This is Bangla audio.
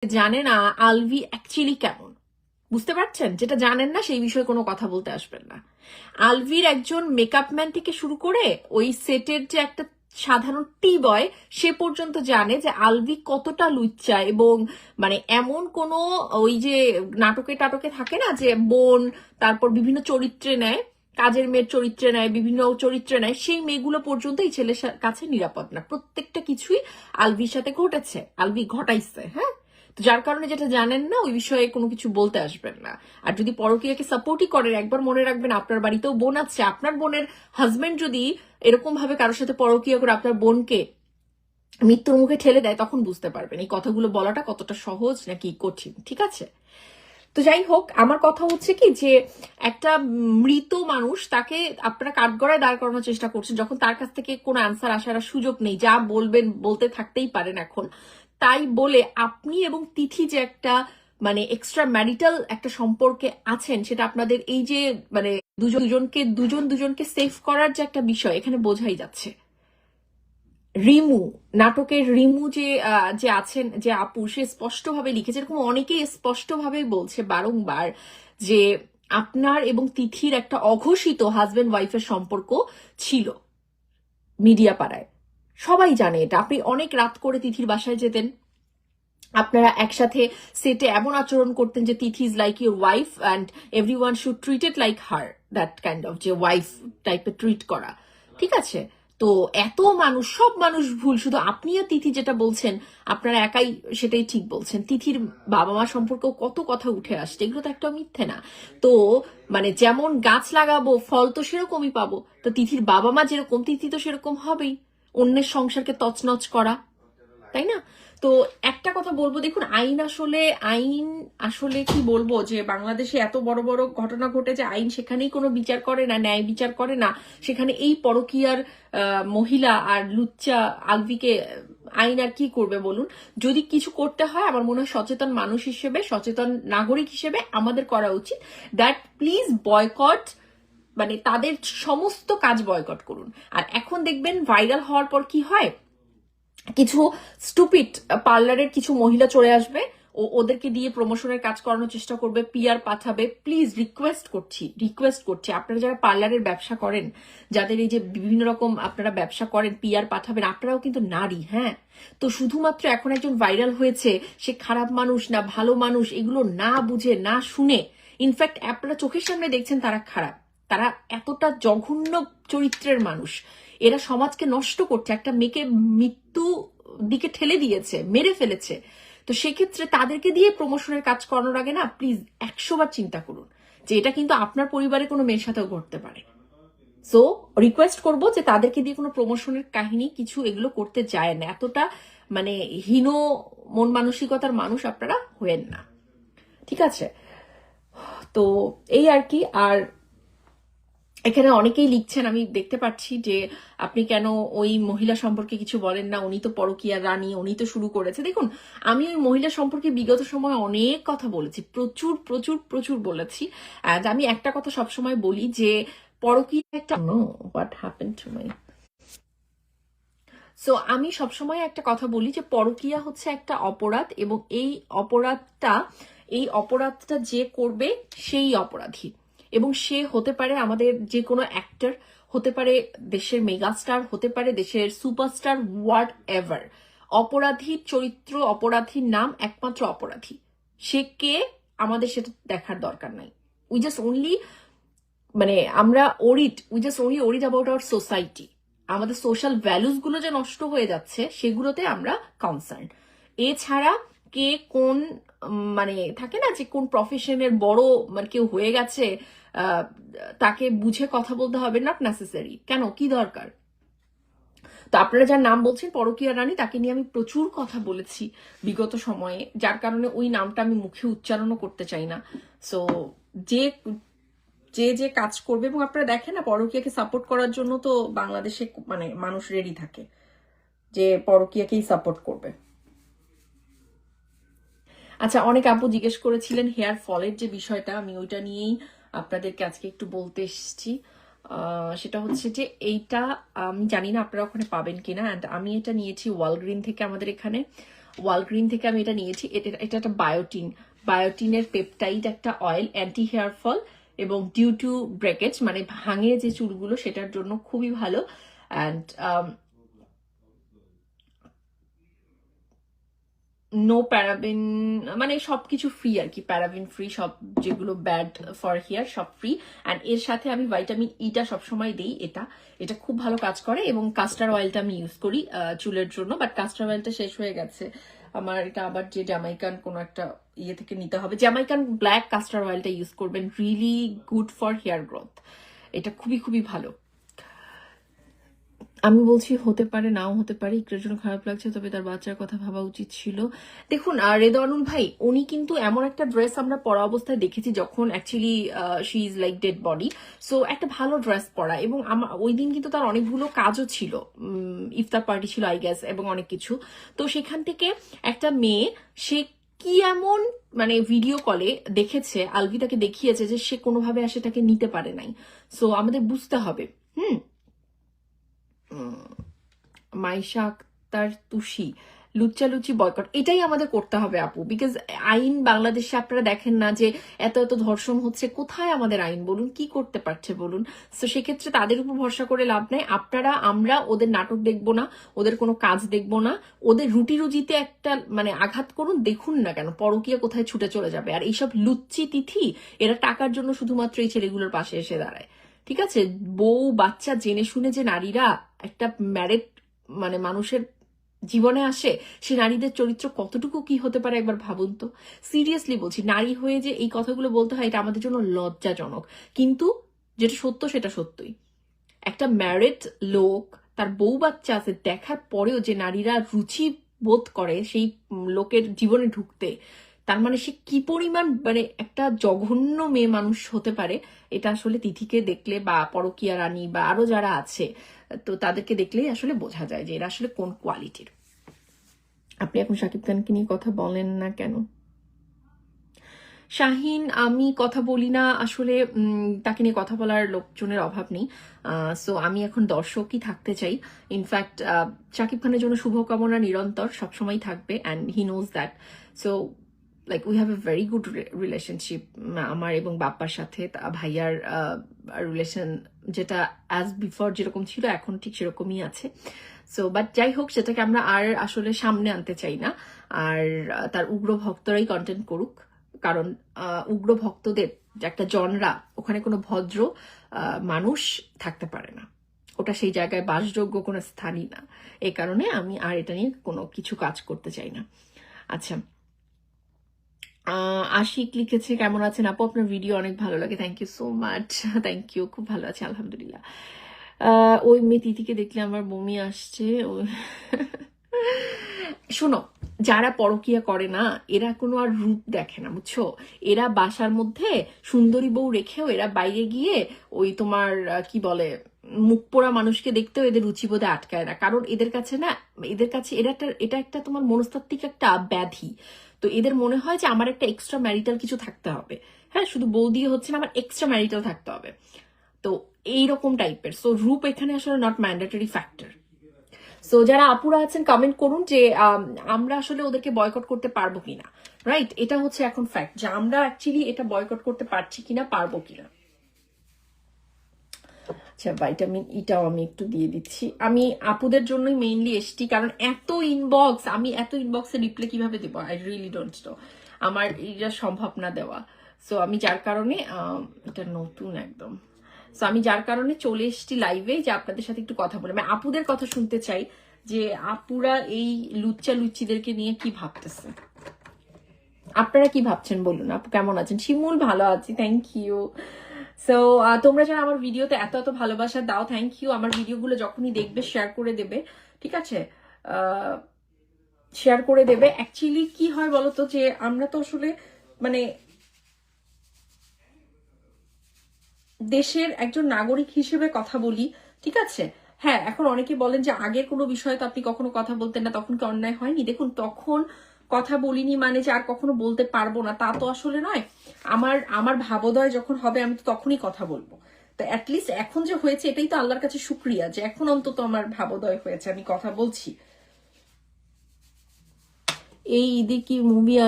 জানে না আলভি অ্যাকচুয়ালি কেমন, বুঝতে পারছেন? যেটা জানেন না সেই বিষয়ে কোনো কথা বলতে আসবেন না। আলভির একজন মেকআপ ম্যান থেকে শুরু করে ওই সেটের যে একটা সাধারণ টি বয় সে পর্যন্ত জানে যে আলভি কতটা লুচ্চা, এবং মানে এমন কোন ওই যে নাটকে টাটকে থাকে না যে বোন, তারপর বিভিন্ন চরিত্রে নেয়, কাজের মেয়ের চরিত্রে নেয়, বিভিন্ন চরিত্রে নেয়, সেই মেয়েগুলো পর্যন্ত এই ছেলের কাছে নিরাপদ না। প্রত্যেকটা কিছুই আলভির সাথে ঘটেছে, আলভি ঘটাইছে। হ্যাঁ, তো যার কারণে যেটা জানেন না ওই বিষয়ে কোনো কিছু বলতে আসবেন না। আর যদি পরকীয়াকে সাপোর্টই করেন, একবার মনে রাখবেন আপনার বাড়িতেও বোন আছে। আপনার বোনের হাজবেন্ড যদি এরকম ভাবে কারোর সাথে পরকীয়া করে আপনার বোনকে মৃত্যুর মুখে ঠেলে দেয়, তখন বুঝতে পারবেন এই কথাগুলো বলাটা কতটা সহজ নাকি কঠিন। ঠিক আছে? তো যাই হোক, আমার কথা হচ্ছে কি যে একটা মৃত মানুষ, তাকে আপনারা কাঠগড়ায় দাঁড় করানোর চেষ্টা করছেন, যখন তার কাছ থেকে কোনো অ্যান্সার আসার সুযোগ নেই। যা বলবেন বলতে থাকতেই পারেন এখন। তাই বলে আপনি এবং তিথি যে একটা মানে এক্সট্রা ম্যারিটাল একটা সম্পর্কে আছেন, সেটা আপনাদের এই যে মানে দুজনকে সেভ করার যে একটা বিষয় এখানে বোঝাই যাচ্ছে। রিমু, নাটকের রিমু যে যে আছেন, যে আপু, সে স্পষ্টভাবে লিখেছে, এরকম অনেকেই স্পষ্টভাবে বলছে বারংবার যে আপনার এবং তিথির একটা অঘোষিত হাজবেন্ড ওয়াইফের সম্পর্ক ছিল মিডিয়া পাড়ায়। সবাই জানে এটা। আপনি অনেক রাত করে তিথির বাসায় যেতেন, আপনারা একসাথে সেটে এমন আচরণ করতেন যে Tithi is like your wife and everyone should treat it like her, that kind of যে ওয়াইফ টাইপের ট্রিট করা। ঠিক আছে? তো এত মানুষ, সব মানুষ ভুল, শুধু আপনিও তিথি যেটা বলছেন আপনারা একাই সেটাই ঠিক বলছেন। তিথির বাবা মা সম্পর্কেও কত কথা উঠে আসছে, এগুলো তো একটা মিথ্যে না। তো মানে যেমন গাছ লাগাবো ফল তো সেরকমই পাবো, তো তিথির বাবা মা যেরকম তিথি তো সেরকম হবেই, অন্যের সংসারকে তছনছ করা, তাই না? তো একটা কথা বলবো, দেখুন আইন আসলে কি বলবো, যে বাংলাদেশে এত বড় বড় ঘটনা ঘটে যে আইন সেখানেই কোনো বিচার করে না, ন্যায় বিচার করে না, সেখানে এই পরকীয়ার মহিলা আর লুচ্চা আলভিকে আইন আর কি করবে বলুন? যদি কিছু করতে হয় আমার মনে হয় সচেতন মানুষ হিসেবে, সচেতন নাগরিক হিসেবে আমাদের করা উচিত দ্যাট প্লিজ বয়কট, মানে তাদের সমস্ত কাজ বয়কট করুন। আর এখন দেখবেন ভাইরাল হওয়ার পর কি হয়, কিছু স্টুপিড পার্লারের কিছু মহিলা চলে আসবে, ওদেরকে দিয়ে প্রমোশনের কাজ করানোর চেষ্টা করবে, পিআর পাঠাবে। প্লিজ রিকোয়েস্ট করছি আপনারা যারা পার্লারের ব্যবসা করেন, যাদের এই যে বিভিন্ন রকম আপনারা ব্যবসা করেন, পিআর পাঠাবেন। আপনারাও কিন্তু নারী, হ্যাঁ? তো শুধুমাত্র এখন একজন ভাইরাল হয়েছে, সে খারাপ মানুষ না ভালো মানুষ এগুলো না বুঝে না শুনে, ইনফ্যাক্ট আপনারা চোখের সামনে দেখছেন তারা খারাপ, তারা এতটা জঘন্য চরিত্রের মানুষ, এরা সমাজকে নষ্ট করছে, একটা মেয়েকে মৃত্যু দিকে ঠেলে দিয়েছে, মেরে ফেলেছে। তো সেক্ষেত্রে তাদেরকে দিয়ে প্রমোশনের কাজ করানোর আগে না প্লিজ 100 বার চিন্তা করুন যে এটা কিন্তু আপনার পরিবারে কোনো মেয়ের সাথেও ঘটতে পারে। সো রিকোয়েস্ট করবো যে তাদেরকে দিয়ে কোনো প্রমোশনের কাহিনী কিছু এগুলো করতে যায় না, এতটা মানে হীন মন মানসিকতার মানুষ আপনারা হয়েন না। ঠিক আছে? তো এই আর কি। আর এখানে অনেকেই লিখছেন, আমি দেখতে পাচ্ছি যে আপনি কেন ওই মহিলা সম্পর্কে কিছু বলেন না, উনি তো পরকীয়ার রানী, উনি তো শুরু করেছে। দেখুন, আমি ওই মহিলা সম্পর্কে বিগত সময় অনেক কথা বলেছি, প্রচুর প্রচুর প্রচুর বলেছি। আমি একটা কথা সবসময় বলি যে পরকীয়া একটা what happened to my, so আমি সবসময় একটা কথা বলি যে পরকীয়া হচ্ছে একটা অপরাধ, এবং এই অপরাধটা যে করবে সেই অপরাধী, এবং সে হতে পারে আমাদের যে কোনো অ্যাক্টর, হতে পারে দেশের মেগাস্টার, হতে পারে দেশের সুপারস্টার, হোয়াট এভার। অপরাধীর চরিত্র, অপরাধীর নাম একমাত্র অপরাধী, সে কে আমাদের সেটা দেখার দরকার নাই। উই জাস্ট অনলি মানে আমরা we just only worried about our society. আমাদের সোশ্যাল ভ্যালুস গুলো যে নষ্ট হয়ে যাচ্ছে সেগুলোতে আমরা কনসার্ন। এছাড়া কে কোন মানে থাকে না যে কোন প্রফেশনের বড় মানে কেউ হয়ে গেছে তাকে বুঝে কথা বলতে হবে, নট নেসেসারি। কেন, কি দরকার? তো আপনারা যার নাম বলছেন পরকীয়া রানী, তাকে নিয়ে আমি প্রচুর কথা বলেছি বিগত সময়ে, যার কারণে ওই নামটা আমি মুখে উচ্চারণও করতে চাই না। সো যে যে যে কাজ করবে, এবং আপনারা দেখেন না পরকীয়াকে সাপোর্ট করার জন্য তো বাংলাদেশে মানে মানুষ রেডি থাকে যে পরকীয়াকেই সাপোর্ট করবে। আচ্ছা, অনেক আপু জিজ্ঞেস করেছিলেন হেয়ার ফলের যে বিষয়টা, আমি ওইটা নিয়েই আপনাদেরকে আজকে একটু বলতে এসেছি। সেটা হচ্ছে যে এইটা আমি জানি না আপনারা ওখানে পাবেন কিনা, অ্যান্ড আমি এটা নিয়েছি ওয়ালগ্রিন থেকে আমাদের এখানে। ওয়ালগ্রিন থেকে আমি এটা নিয়েছি। এটা একটা বায়োটিনের পেপটাইড একটা অয়েল, অ্যান্টি হেয়ার ফল এবং ডিউ টু ব্রেকেজ মানে ভাঙে যে চুলগুলো সেটার জন্য খুবই ভালো। অ্যান্ড নো প্যারাবিন, মানে সবকিছু ফ্রি আর কি, প্যারাবিন ফ্রি, সব যেগুলো ব্যাড ফর হেয়ার সব ফ্রি। অ্যান্ড এর সাথে আমি ভাইটামিন ইটা সবসময় দিই। এটা খুব ভালো কাজ করে। এবং কাস্টার অয়েলটা আমি ইউজ করি চুলের জন্য, বাট কাস্টার অয়েলটা শেষ হয়ে গেছে আমার। এটা আবার যে জ্যামাইকান কোনো একটা ইয়ে থেকে নিতে হবে। জ্যামাইকান ব্ল্যাক কাস্টার অয়েলটা ইউজ করবেন, really good for hair growth. এটা খুবই খুবই ভালো। আমি বলছি হতে পারে নাও হতে পারে, একটুর জন্য খারাপ লাগছে, তবে তার বাচ্চার কথা ভাবা উচিত ছিল। দেখুন রেদওয়ানুল ভাই, উনি কিন্তু এমন একটা ড্রেস আমরা পরা অবস্থায় দেখেছি যখন actually she is like dead body, so একটা ভালো ড্রেস পরা। এবং ওই দিন কিন্তু তার অনেকগুলো কাজও ছিল, ইফতার পার্টি ছিল আই গেস, এবং অনেক কিছু। তো সেখান থেকে একটা মেয়ে, সে কি এমন মানে ভিডিও কলে দেখেছে, আলভি তাকে দেখিয়েছে যে সে কোনোভাবে আসে তাকে নিতে পারে নাই। সো আমাদের বুঝতে হবে। মাইশা আক্তার তুষি, লুচ্চালুচি বয়কট, এটাই আমাদের করতে হবে আপু। বিকজ আইন বাংলাদেশে আপনারা দেখেন না যে এত এত ধর্ষণ হচ্ছে, কোথায় আমাদের আইন বলুন, কি করতে পারছে বলুন। তো সেক্ষেত্রে তাদের উপর ভরসা করে লাভ নাই। আমরা ওদের নাটক দেখবো না, ওদের কোনো কাজ দেখবো না, ওদের রুটি রুজিতে একটা মানে আঘাত করুন, দেখুন না কেন পরকীয়া কোথায় ছুটে চলে যাবে। আর এইসব লুচ্চি তিথি, এরা টাকার জন্য শুধুমাত্র এই ছেলেগুলোর পাশে এসে দাঁড়ায়। ঠিক আছে, বউ বাচ্চা জেনে শুনে যে নারীরা একটা ম্যারেড মানে মানুষের জীবনে আসে, সে নারীদের চরিত্র কতটুকু কি হতে পারে একবার ভাবুন তো। সিরিয়াসলি বলছি, নারী হয়ে যে এই কথাগুলো বলতে হয়, এটা আমাদের জন্য লজ্জাজনক। কিন্তু যেটা সত্য সেটা সত্যই। একটা ম্যারিড লোক, তার বউ বাচ্চা আছে, দেখার পরেও যে নারীরা রুচি বোধ করে সেই লোকের জীবনে ঢুকতে, তার মানে সে কি পরিমাণ মানে একটা জঘন্য মেয়ে মানুষ হতে পারে, এটা আসলে তিথিকে দেখলে বা পরকীয়া রানী বা আরো যারা আছে, তো তাদেরকে দেখলেই আসলে বোঝা যায় যে এরা আসলে কোন কোয়ালিটির। আপনি এখন শাকিব খানকে নিয়ে কথা বলেন না কেন? শাহিন, আমি কথা বলি না আসলে, তাকে নিয়ে কথা বলার লোকজনের অভাব নেই। সো আমি এখন দর্শকই থাকতে চাই। ইনফ্যাক্ট শাকিব খানের জন্য শুভকামনা নিরন্তর সবসময় থাকবে, and he knows that. So like we have a very good relationship আমার এবং বাপ্পার সাথে। ভাইয়ার রিলেশন যেটা অ্যাজ বিফোর যেরকম ছিল এখন ঠিক সেরকমই আছে। সো বাট যাই হোক, সেটাকে আমরা আর আসলে সামনে আনতে চাই না। আর তার উগ্র ভক্তরাই কন্টেন্ট করুক, কারণ উগ্র ভক্তদের যে একটা জনরা, ওখানে কোনো ভদ্র মানুষ থাকতে পারে না, ওটা সেই জায়গায় বাসযোগ্য কোনো স্থানই না। এই কারণে আমি আর এটা নিয়ে কোনো কিছু কাজ করতে চাই না। আচ্ছা, আশিক লিখেছে, কেমন আছেন আপু, আপনার ভিডিও অনেক ভালো লাগে। Thank you so much, thank you, খুব ভালো আছে আলহামদুলিল্লাহ। ওই মেয়ে তিথিকে দেখলে আমার বমি আসছে। শোনো, যারা পরকীয়া করে না, এরা কোনো আর রূপ দেখে না, বুঝছো। এরা বাসার মধ্যে সুন্দরী বউ রেখেও এরা বাইরে গিয়ে ওই তোমার কি বলে মুখ পোড়া মানুষকে দেখতেও এদের রুচিবোধে আটকায় না। কারণ এদের কাছে এটা একটা তোমার মনস্তাত্ত্বিক একটা ব্যাধি। তো এদের মনে হয় যে আমার একটা এক্সট্রা ম্যারিটাল কিছু থাকতে হবে। হ্যাঁ, শুধু বউ দিয়ে হচ্ছে না, আমার এক্সট্রা ম্যারিটাল থাকতে হবে। তো এইরকম টাইপের। সো রূপ এখানে আসলে নট ম্যান্ডেটরি ফ্যাক্টর। সো যারা আপুরা আছেন কমেন্ট করুন যে আমরা আসলে ওদেরকে বয়কট করতে পারবো কিনা। রাইট, এটা হচ্ছে এখন ফ্যাক্ট যে আমরা অ্যাকচুয়ালি এটা বয়কট করতে পারছি কিনা, পারবো কিনা। আচ্ছা, ভাইটামিন ইটাও আমি একটু দিয়ে দিচ্ছি। আমি আপুদের জন্যই মেইনলি এসছি, কারণ আমি এত ইনবক্সে রিপ্লাই কিভাবে দেবো, আই রিয়েলি ডোন্ট নো, আমার এটা সম্ভব না দেওয়া। সো আমি যার কারণে এটা নতুন একদম, সো আমি যার কারণে চলে এসেছি লাইভে যে আপনাদের সাথে একটু কথা বলে, আমি আপুদের কথা শুনতে চাই যে আপুরা এই লুচ্চা লুচ্চিদেরকে নিয়ে কি ভাবতেছে, আপনারা কি ভাবছেন বলুন। আপু কেমন আছেন? শিমুল, ভালো আছি, থ্যাংক ইউ। সো তোমরা যারা আমার ভিডিওতে এত এত ভালোবাসা দাও, থ্যাংক ইউ। আমার ভিডিওগুলো যখনই দেখবে শেয়ার করে দেবে, ঠিক আছে, শেয়ার করে দেবে। অ্যাকচুয়ালি কি হয় বলতো, যে আমরা তো আসলে মানে দেশের একজন নাগরিক হিসেবে কথা বলি, ঠিক আছে। হ্যাঁ, এখন অনেকে বলেন যে আগের কোনো বিষয়ে তো আপনি কখনো কথা বলতেন না, তখন কি অন্যায় হয়নি? দেখুন, তখন কথা বলিনি মানে যে আর কখনো বলতে পারবো না, তা তো আসলে নয়। আমার ভাবোদয় যখন হবে আমি তো তখনই কথা বলবো। তো অ্যাটলিস্ট এখন যে হয়েছে, এটাই তো আল্লাহর কাছে শুক্রিয়া যে এখন অন্তত আমার ভাবোদয় হয়েছে, আমি কথা বলছি। এই ঈদে কি মুভি